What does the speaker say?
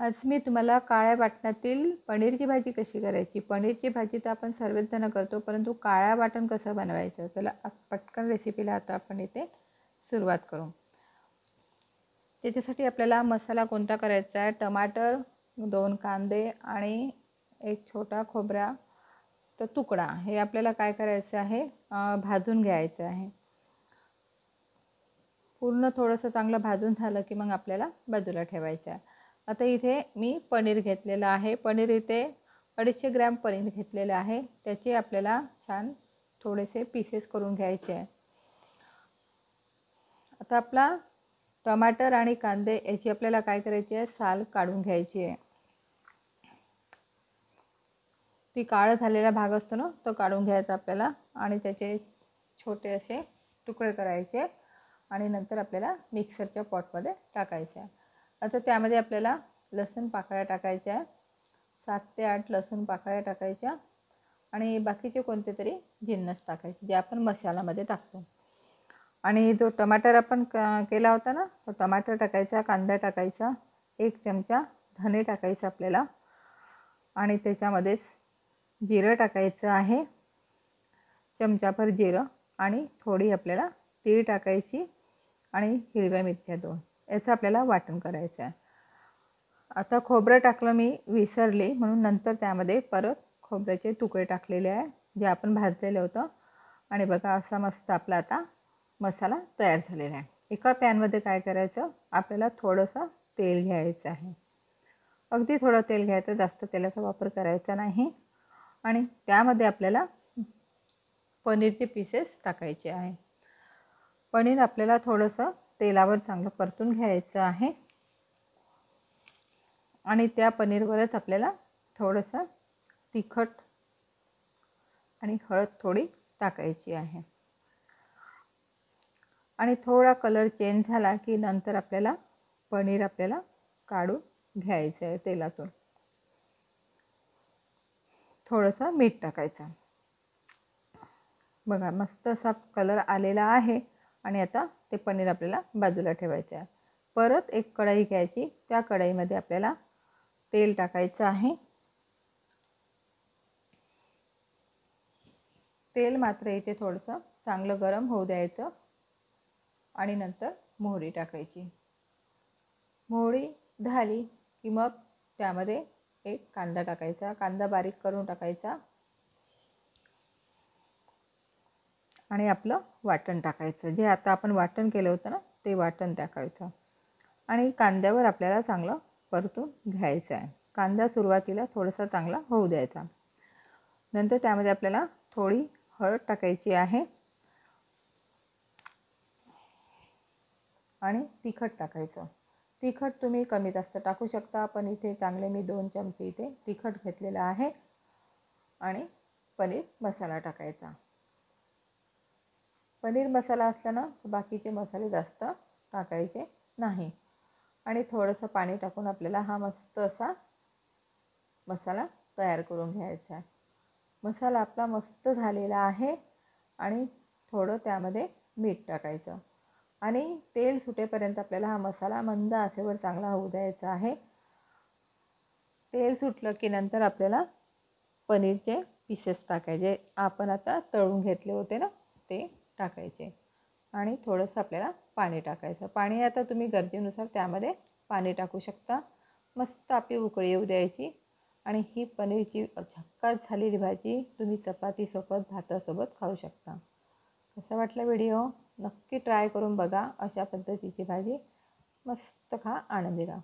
आज मी तुम्हाला काळ्या वाटणातील पनीरची भाजी कशी करायची. पनीरची भाजी तर आपण सर्वच जण करतो, परंतु काळ्या वाटण कसं बनवायचं, चला पटकन रेसिपीला आता आपण इथे सुरुवात करू. त्याच्यासाठी आपल्याला मसाला कोणता करायचा आहे. टमाटर, 2 कांदे आणि एक छोटा खोबऱ्याचा तुकडा हे आपल्याला काय करायचं आहे, भाजून घ्यायचं आहे. पूर्ण थोडंसं चांगलं भाजून झालं की मग आपल्याला बाजूला ठेवायचं आहे. आता इथे मी पनीर घेतलेलं आहे. पनीर इथे 250 ग्रॅम पनीर घेतलेलं आहे. त्याचे आपल्याला छान थोडेसे पीसेस करून घ्यायचे आहे. आता आपला टमाटर आणि कांदे याची आपल्याला काय करायची आहे, साल काढून घ्यायची आहे. ती काळा झालेला भाग असतो ना, तो काढून घ्यायचा आपल्याला आणि त्याचे छोटे असे तुकडे करायचे आणि नंतर आपल्याला मिक्सरच्या पॉटमध्ये टाकायचे आहे. आता त्यामध्ये आपल्याला लसूण पाकळ्या टाकायच्या, 7 ते 8 लसूण पाकळ्या टाकायच्या आणि बाकीचे कोणते तरी जिन्नस टाकायचे जे आपण मसाल्यामध्ये टाकतो. आणि जो टमाटर आपण केला होता ना, तो टमाटर टाकायचा, कांदा टाकायचा, 1 चमचा धने टाकायचा आपल्याला आणि त्याच्यामध्येच जिरं टाकायचं आहे, चमचाभर जिरं आणि थोडी आपल्याला तीळ टाकायची आणि हिरव्या मिरच्या 2 याचं आपल्याला वाटण करायचं आहे. आता खोबरं टाकलं मी विसरले म्हणून नंतर त्यामध्ये परत खोबऱ्याचे तुकडे टाकलेले आहे जे आपण भाजलेलं होतं. आणि बघा असा मस्त आपला आता मसाला तयार झालेला आहे. एका पॅनमध्ये काय करायचं, आपल्याला थोडंसं तेल घ्यायचं आहे. अगदी थोडं तेल घ्यायचं, जास्त तेलाचा वापर करायचा नाही. आणि त्यामध्ये आपल्याला पनीरचे पीसेस टाकायचे आहे. पनीर आपल्याला थोडंसं तेलावर चांगलं परतून घ्यायचं आहे आणि त्या पनीरवरच आपल्याला थोडंसं तिखट आणि हळद थोडी टाकायची आहे. आणि थोडा कलर चेंज झाला की नंतर आपल्याला पनीर आपल्याला काढून घ्यायचं आहे तेलातून. थोडंसं मीठ टाकायचं. बघा मस्त असा कलर आलेला आहे आणि आता ते पनीर आपल्याला बाजूला ठेवायचं आहे. परत एक कढई घ्यायची, त्या कढईमध्ये आपल्याला तेल टाकायचं आहे. तेल मात्र इथे थोडंसं चांगलं गरम होऊ द्यायचं आणि नंतर मोहरी टाकायची. मोहरी झाली की मग त्यामध्ये एक कांदा टाकायचा, कांदा बारीक करून टाकायचा आणि आपलं वाटण टाकायचं. जे आता आपण वाटण केलं होतं ना, ते वाटण टाकायचं आणि कांद्यावर आपल्याला चांगलं परतून घ्यायचं आहे. कांदा सुरुवातीला थोडासा चांगला होऊ द्यायचा. नंतर त्यामध्ये आपल्याला थोडी हळद टाकायची आहे आणि तिखट टाकायचं. तिखट तुम्ही कमी जास्त टाकू शकता, पण इथे चांगले मी 2 चमचे इथे तिखट घेतलेलं आहे. आणि पनीर मसाला टाकायचा. पनीर मसाला असताना बाकीचे मसाले जास्त टाकायचे नाही. आणि थोडंसं पाणी टाकून आपल्याला हा मस्त असा मसाला तयार करून घ्यायचा आहे. मसाला आपला मस्त झालेला आहे आणि थोडं त्यामध्ये मीठ टाकायचं आणि तेल सुटेपर्यंत आपल्याला हा मसाला मंद आचेवर चांगला होऊ द्यायचा आहे. तेल सुटलं की नंतर आपल्याला पनीरचे पीसेस टाकायचे, आपण आता तळून घेतले होते ना ते टाकायचे आणि थोडंसं आपल्याला पाणी टाकायचं. पाणी आता तुम्ही गरजेनुसार त्यामध्ये पाणी टाकू शकता. मस्त आपली उकळी येऊ द्यायची आणि ही पनीरची झक्कास झालेली भाजी तुम्ही चपातीसोबत, भातासोबत खाऊ शकता. कसा वाटला व्हिडिओ? नक्की ट्राय करून बघा. अशा पद्धतीची भाजी मस्त खा, आनंदी राहा.